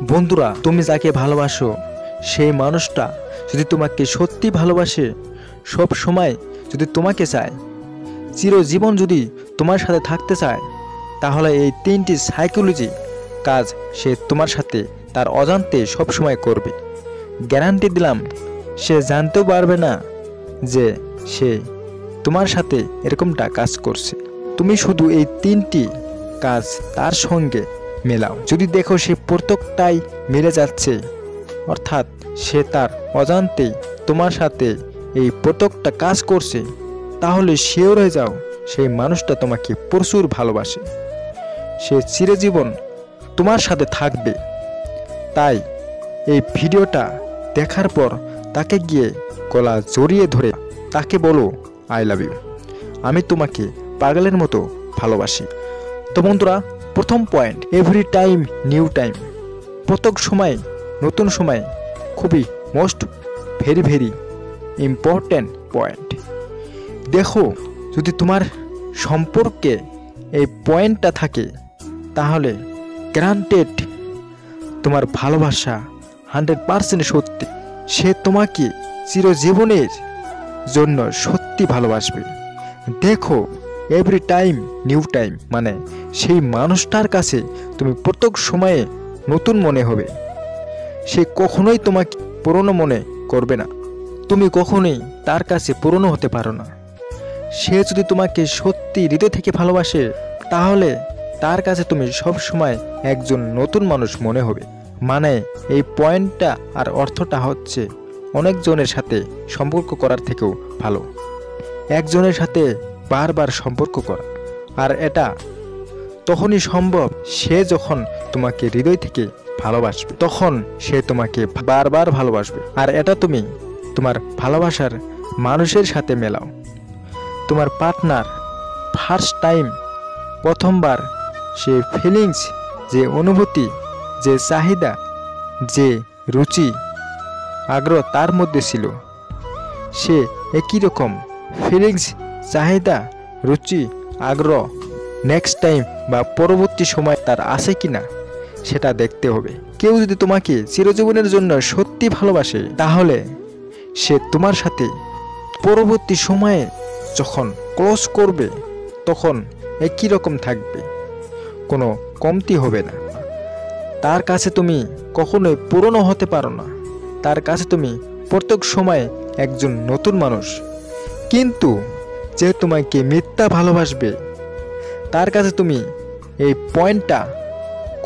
বন্ধুরা, তুমি যাকে ভালোবাসো সেই মানুষটা যদি তোমাকে সত্যি ভালোবাসে, সব সময় যদি তোমাকে চায়, চিরজীবন যদি তোমার সাথে থাকতে চায়, তাহলে এই তিনটি সাইকোলজি কাজ সে তোমার সাথে তার অজান্তে সব সময় করবে। গ্যারান্টি দিলাম, সে জানতেও পারবে না যে সে তোমার সাথে এরকমটা কাজ করছে। তুমি শুধু এই তিনটি কাজ তার সঙ্গে মেলাও, যদি দেখো সে প্রত্যেকটাই মিলে যাচ্ছে, অর্থাৎ সে তার অজান্তেই তোমার সাথে এই প্রত্যেকটা কাজ করছে, তাহলে শিওর হয়ে যাও সেই মানুষটা তোমাকে প্রচুর ভালোবাসে, সে চিরজীবন তোমার সাথে থাকবে। তাই এই ভিডিওটা দেখার পর তাকে গিয়ে গলা জড়িয়ে ধরে তাকে বলো, আই লাভ ইউ, আমি তোমাকে পাগলের মতো ভালোবাসি। তো বন্ধুরা, প্রথম point, every time new time. প্রত্যেক সময় নতুন সময় খুবই মোস্ট ভেরি ইম্পর্ট্যান্ট পয়েন্ট। দেখো, যদি তোমার সম্পর্কে এই পয়েন্টটা থাকে, তাহলে গ্যারান্টেড তোমার ভালোবাসা 100% সত্যি। সে তোমাকে চিরজীবনের জন্য সত্যি ভালোবাসবে। দেখো, এভরি টাইম নিউ টাইম মানে সেই মানুষটার কাছে তুমি প্রত্যেক সময়ে নতুন মনে হবে। সে কখনোই তোমাকে পুরনো মনে করবে না, তুমি কখনোই তার কাছে পুরনো হতে পারো না। সে যদি তোমাকে সত্যি হৃদয় থেকে ভালোবাসে, তাহলে তার কাছে তুমি সব সময় একজন নতুন মানুষ মনে হবে। মানে এই পয়েন্টটা আর অর্থটা হচ্ছে অনেকজনের সাথে সম্পর্ক করার থেকেও ভালো একজনের সাথে বারবার সম্পর্ক করা। আর এটা তখনই সম্ভব সে যখন তোমাকে হৃদয় থেকে ভালোবাসবে, তখন সে তোমাকে বারবার ভালোবাসবে। আর এটা তুমি তোমার ভালোবাসার মানুষের সাথে মেলাও। তোমার পার্টনার ফার্স্ট টাইম, প্রথমবার সে ফিলিংস, যে অনুভূতি, যে চাহিদা, যে রুচি আগ্রহ তার মধ্যে ছিল, সে একই রকম ফিলিংস, চাহিদা, রুচি, আগ্রহ নেক্সট টাইম বা পরবর্তী সময় তার আছে কিনা সেটা দেখতে হবে। কেউ যদি তোমাকে চিরজীবনের জন্য সত্যি ভালোবাসে, তাহলে সে তোমার সাথে পরবর্তী সময়ে যখন ক্লোজ করবে, তখন একই রকম থাকবে, কোনো কমতি হবে না। তার কাছে তুমি কখনোই পুরনো হতে পারো না, তার কাছে তুমি প্রত্যেক সময় একজন নতুন মানুষ। কিন্তু যে তোমাকে মিথ্যা ভালোবাসবে, তার কাছে তুমি এই পয়েন্টটা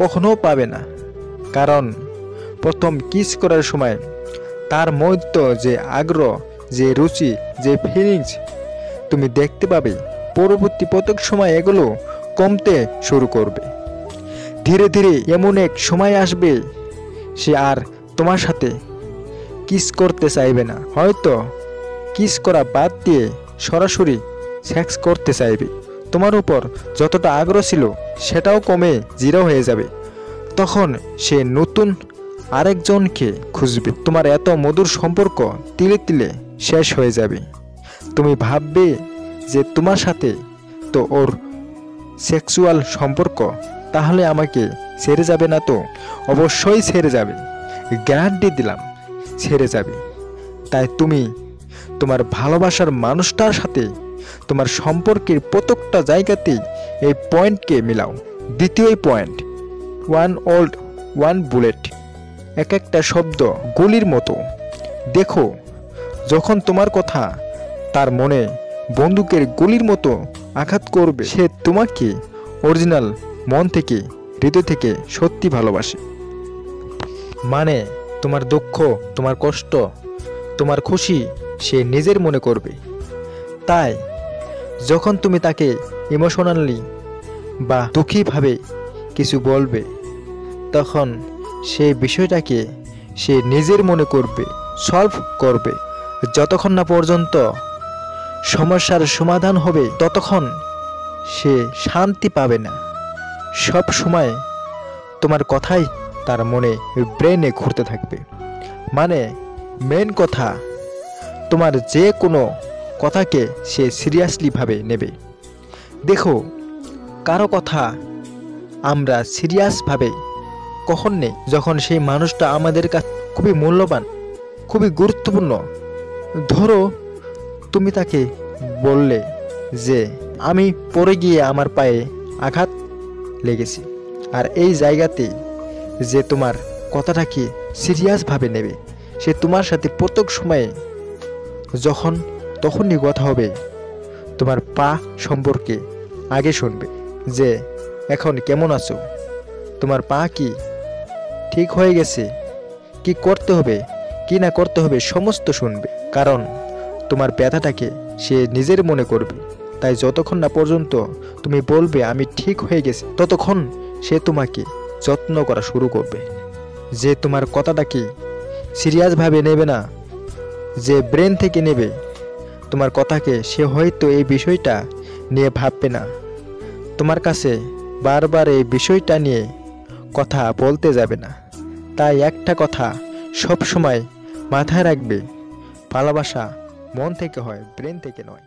কখনো পাবে না। কারণ প্রথম কিস করার সময় তার মধ্যে যে আগ্রহ, যে রুচি, যে ফিলিংস তুমি দেখতে পাবে, পরবর্তী প্রত্যেক সময় এগুলো কমতে শুরু করবে। ধীরে ধীরে এমন এক সময় আসবে সে আর তোমার সাথে কিস করতে চাইবে না, হয়তো কিস করা বাদ দিয়ে সরাসরি সেক্স করতে চাইবে। তোমার উপর যতটা আগ্রহ ছিল সেটাও কমে জিরো হয়ে যাবে। তখন সে নতুন আরেকজনকে খুঁজবে। তোমার এত মধুর সম্পর্ক তিলে তিলে শেষ হয়ে যাবে। তুমি ভাববে যে তোমার সাথে তো ওর সেক্সুয়াল সম্পর্ক, তাহলে আমাকে ছেড়ে যাবে না? তো অবশ্যই ছেড়ে যাবে, গ্যারান্টি দিলাম ছেড়ে যাবে। তাই তুমি তোমার ভালোবাসার মানুষটার সাথে তোমার সম্পর্কের প্রত্যেকটা জায়গাতেই এই পয়েন্টকে মিলাও। দ্বিতীয় point, one old one bullet. এক একটা শব্দ গুলির মতো। দেখো, যখন তোমার কথা তার মনে বন্দুকের গুলির মতো আঘাত করবে, সে তোমাকে অরিজিনাল মন থেকে, হৃদয় থেকে সত্যি ভালোবাসে। মানে তোমার দুঃখ, তোমার কষ্ট, তোমার খুশি সে নিজের মনে করবে। তাই যখন তুমি তাকে ইমোশনালি বা দুঃখীভাবে কিছু বলবে, তখন সেই বিষয়টাকে সে নিজের মনে করবে, সলভ করবে। যতক্ষণ না পর্যন্ত সমস্যার সমাধান হবে, ততক্ষণ সে শান্তি পাবে না। সব সময় তোমার কথাই তার মনে, ব্রেনে ঘুরতে থাকবে। মানে মেন কথা, তোমার যে কোনো কথাকে সে সিরিয়াসলিভাবে নেবে। দেখো, কারো কথা আমরা সিরিয়াসভাবে কখন নেই যখন সেই মানুষটা আমাদের কাছে খুবই মূল্যবান, খুবই গুরুত্বপূর্ণ। ধরো তুমি তাকে বললে যে আমি পড়ে গিয়ে আমার পায়ে আঘাত লেগেছে, আর এই জায়গাতে যে তোমার কথাটাকে সিরিয়াসভাবে নেবে, সে তোমার সাথে প্রত্যেক সময়ে যখন তখনই কথা হবে তোমার পা সম্পর্কে আগে শুনবে যে এখন কেমন আছো, তোমার পা কি ঠিক হয়ে গেছে, কি করতে হবে কি না করতে হবে সমস্ত শুনবে। কারণ তোমার ব্যথাটাকে সে নিজের মনে করবে। তাই যতক্ষণ না পর্যন্ত তুমি বলবে আমি ঠিক হয়ে গেছি, ততক্ষণ সে তোমাকে যত্ন করা শুরু করবে। যে তোমার কথাটাকে সিরিয়াসভাবে নেবে না, যে ব্রেন থেকে নেবে তোমার কথাকে, সে হয়তো এই বিষয়টা নিয়ে ভাববে না, তোমার কাছে বারবার এই বিষয়টা নিয়ে কথা বলতে যাবে না। তাই একটা কথা সব সময় মাথায় রাখবে, ভালোবাসা মন থেকে হয়, ব্রেন থেকে নয়।